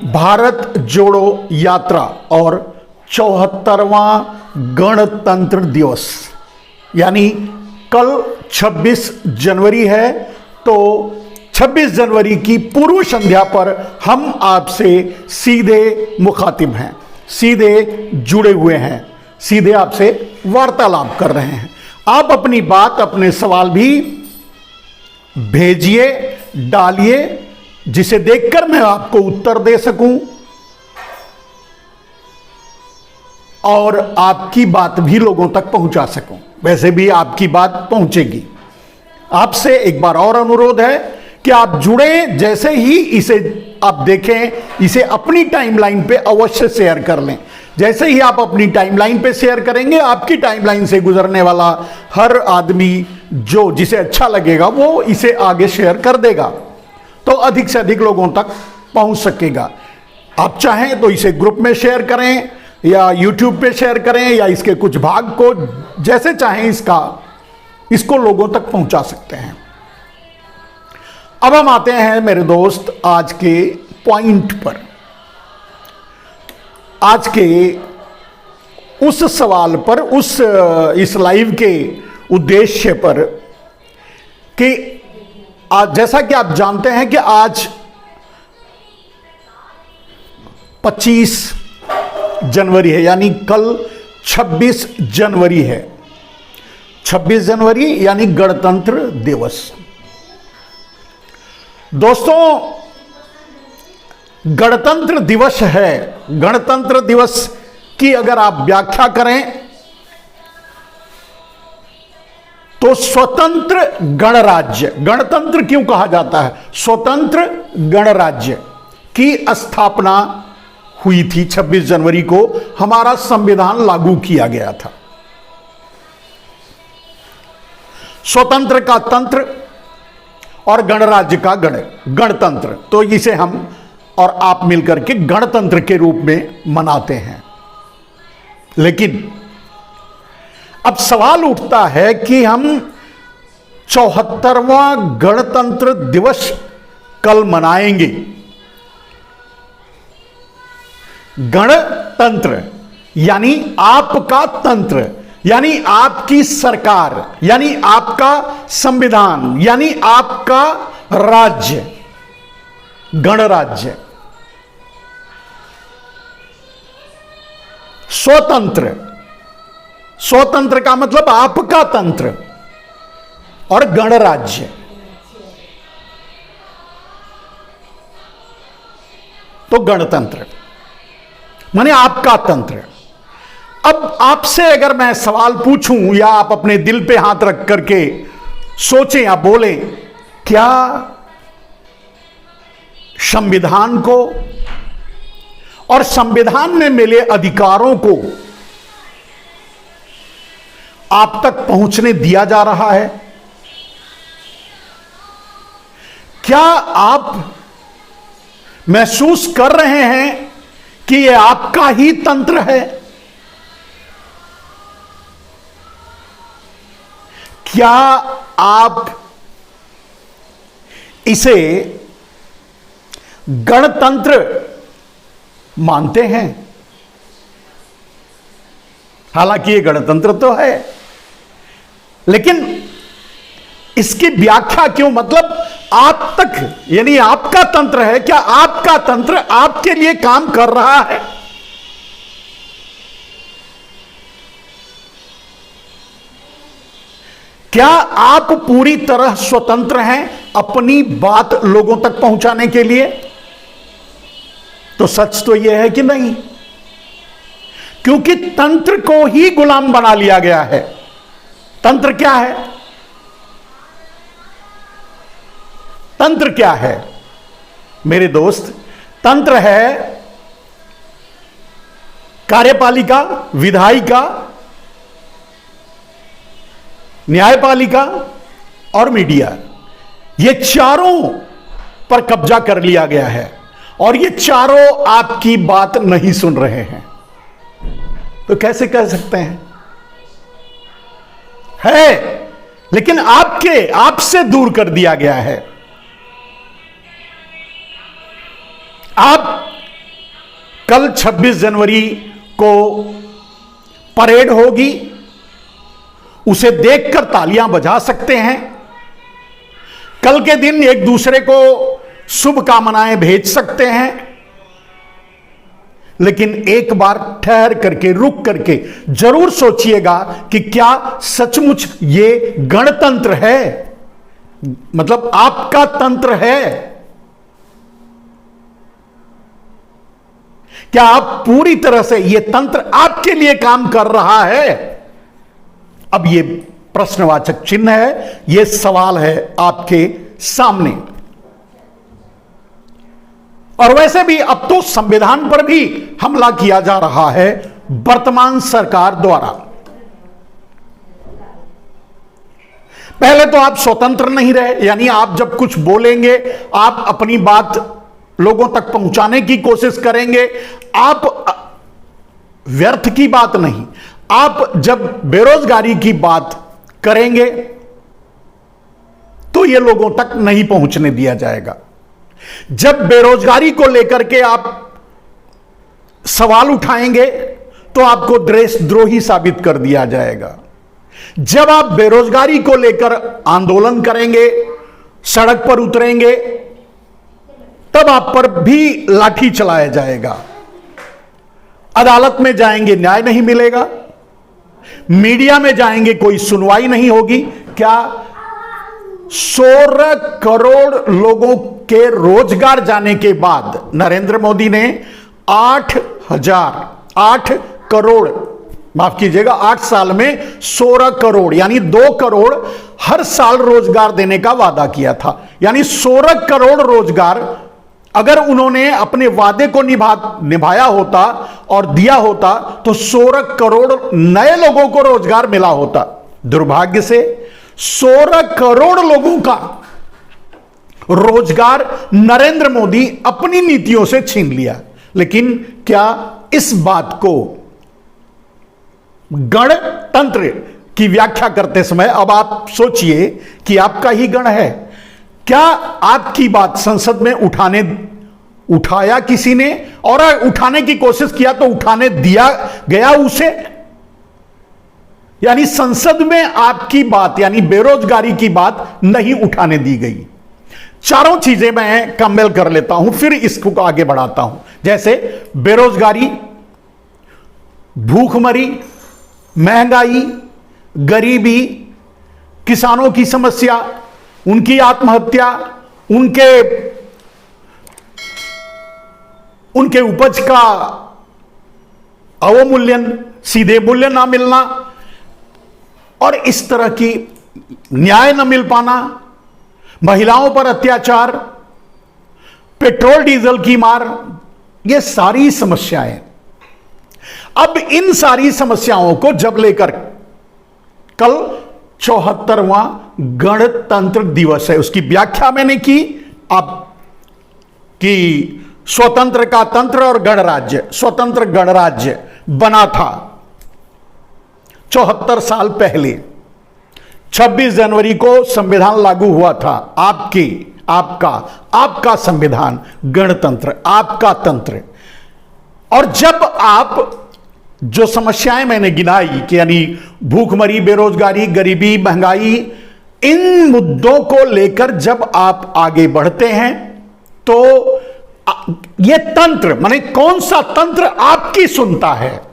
भारत जोड़ो यात्रा और 74वां गणतंत्र दिवस, यानी कल 26 जनवरी है। तो 26 जनवरी की पूर्व संध्या पर हम आपसे सीधे मुखातिब हैं, सीधे जुड़े हुए हैं, सीधे आपसे वार्तालाप कर रहे हैं। आप अपनी बात, अपने सवाल भी भेजिए, डालिए, जिसे देखकर मैं आपको उत्तर दे सकूं और आपकी बात भी लोगों तक पहुंचा सकूं। वैसे भी आपकी बात पहुंचेगी। आपसे एक बार और अनुरोध है कि आप जुड़े, जैसे ही इसे आप देखें, इसे अपनी टाइमलाइन पे अवश्य शेयर कर लें। जैसे ही आप अपनी टाइमलाइन पे शेयर करेंगे, आपकी टाइमलाइन से गुजरने वाला हर आदमी जो जिसे अच्छा लगेगा वो इसे आगे शेयर कर देगा, तो अधिक से अधिक लोगों तक पहुंच सकेगा। आप चाहें तो इसे ग्रुप में शेयर करें या यूट्यूब पे शेयर करें या इसके कुछ भाग को, जैसे चाहें इसको लोगों तक पहुंचा सकते हैं। अब हम आते हैं मेरे दोस्त आज के पॉइंट पर, आज के उस सवाल पर, इस लाइव के उद्देश्य पर कि आज, जैसा कि आप जानते हैं कि आज 25 जनवरी है, यानी कल 26 जनवरी है। 26 जनवरी यानी गणतंत्र दिवस। दोस्तों, गणतंत्र दिवस है। गणतंत्र दिवस की अगर आप व्याख्या करें तो स्वतंत्र गणराज्य, गणतंत्र क्यों कहा जाता है? स्वतंत्र गणराज्य की स्थापना हुई थी 26 जनवरी को। हमारा संविधान लागू किया गया था। स्वतंत्र का तंत्र और गणराज्य का गणतंत्र, तो इसे हम और आप मिलकर के गणतंत्र के रूप में मनाते हैं। लेकिन अब सवाल उठता है कि हम 74वां गणतंत्र दिवस कल मनाएंगे। गणतंत्र यानी आपका तंत्र, यानी आपकी सरकार, यानी आपका संविधान, यानी आपका राज्य, गणराज्य। स्वतंत्र, स्वतंत्र का मतलब आपका तंत्र, और गणराज्य तो गणतंत्र माने आपका तंत्र। अब आपसे अगर मैं सवाल पूछूं या आप अपने दिल पे हाथ रख करके सोचें या बोलें, क्या संविधान को और संविधान में मिले अधिकारों को आप तक पहुंचने दिया जा रहा है? क्या आप महसूस कर रहे हैं कि यह आपका ही तंत्र है? क्या आप इसे गणतंत्र मानते हैं? हालांकि यह गणतंत्र तो है, लेकिन इसकी व्याख्या क्यों, मतलब आप तक, यानी आपका तंत्र है, क्या आपका तंत्र आपके लिए काम कर रहा है? क्या आप पूरी तरह स्वतंत्र हैं अपनी बात लोगों तक पहुंचाने के लिए? तो सच तो यह है कि नहीं, क्योंकि तंत्र को ही गुलाम बना लिया गया है। तंत्र क्या है? तंत्र क्या है मेरे दोस्त? तंत्र है कार्यपालिका, विधायिका, न्यायपालिका और मीडिया। ये चारों पर कब्जा कर लिया गया है और ये चारों आपकी बात नहीं सुन रहे हैं। तो कैसे कह सकते हैं? है, लेकिन आपसे दूर कर दिया गया है। आप कल 26 जनवरी को परेड होगी, उसे देखकर तालियां बजा सकते हैं। कल के दिन एक दूसरे को शुभकामनाएं भेज सकते हैं, लेकिन एक बार ठहर करके, रुक करके जरूर सोचिएगा कि क्या सचमुच ये गणतंत्र है, मतलब आपका तंत्र है। क्या आप पूरी तरह से यह तंत्र आपके लिए काम कर रहा है? अब यह प्रश्नवाचक चिन्ह है, यह सवाल है आपके सामने। और वैसे भी अब तो संविधान पर भी हमला किया जा रहा है वर्तमान सरकार द्वारा। पहले तो आप स्वतंत्र नहीं रहे, यानी आप जब कुछ बोलेंगे, आप अपनी बात लोगों तक पहुंचाने की कोशिश करेंगे, आप व्यर्थ की बात नहीं, आप जब बेरोजगारी की बात करेंगे तो यह लोगों तक नहीं पहुंचने दिया जाएगा। जब बेरोजगारी को लेकर के आप सवाल उठाएंगे तो आपको देशद्रोही साबित कर दिया जाएगा। जब आप बेरोजगारी को लेकर आंदोलन करेंगे, सड़क पर उतरेंगे, तब आप पर भी लाठी चलाया जाएगा। अदालत में जाएंगे, न्याय नहीं मिलेगा। मीडिया में जाएंगे, कोई सुनवाई नहीं होगी। क्या 16 करोड़ लोगों के रोजगार जाने के बाद नरेंद्र मोदी ने 8 करोड़, माफ कीजिएगा, 8 साल में 16 करोड़ यानी 2 करोड़ हर साल रोजगार देने का वादा किया था। यानी 16 करोड़ रोजगार अगर उन्होंने अपने वादे को निभाया होता और दिया होता तो 16 करोड़ नए लोगों को रोजगार मिला होता। दुर्भाग्य से 16 करोड़ लोगों का रोजगार नरेंद्र मोदी अपनी नीतियों से छीन लिया। लेकिन क्या इस बात को गणतंत्र की व्याख्या करते समय अब आप सोचिए कि आपका ही गण है, क्या आपकी बात संसद में उठाया किसी ने, और उठाने की कोशिश किया तो उठाने दिया गया उसे? यानी संसद में आपकी बात यानी बेरोजगारी की बात नहीं उठाने दी गई। चारों चीजें मैं कमेल कर लेता हूं, फिर इसको आगे बढ़ाता हूं। जैसे बेरोजगारी, भूखमरी, महंगाई, गरीबी, किसानों की समस्या, उनकी आत्महत्या, उनके उपज का अवमूल्यन, सीधे मूल्य ना मिलना, और इस तरह की न्याय न मिल पाना, महिलाओं पर अत्याचार, पेट्रोल डीजल की मार, ये सारी समस्याएं। अब इन सारी समस्याओं को जब लेकर कल 74वां गणतंत्र दिवस है, उसकी व्याख्या मैंने की अब कि स्वतंत्र का तंत्र और गणराज्य, स्वतंत्र गणराज्य बना था 74 साल पहले। 26 जनवरी को संविधान लागू हुआ था। आपका संविधान, गणतंत्र, आपका तंत्र। और जब आप जो समस्याएं मैंने गिनाई कि यानी भूखमरी, बेरोजगारी, गरीबी, महंगाई, इन मुद्दों को लेकर जब आप आगे बढ़ते हैं तो यह तंत्र, माने कौन सा तंत्र आपकी सुनता है?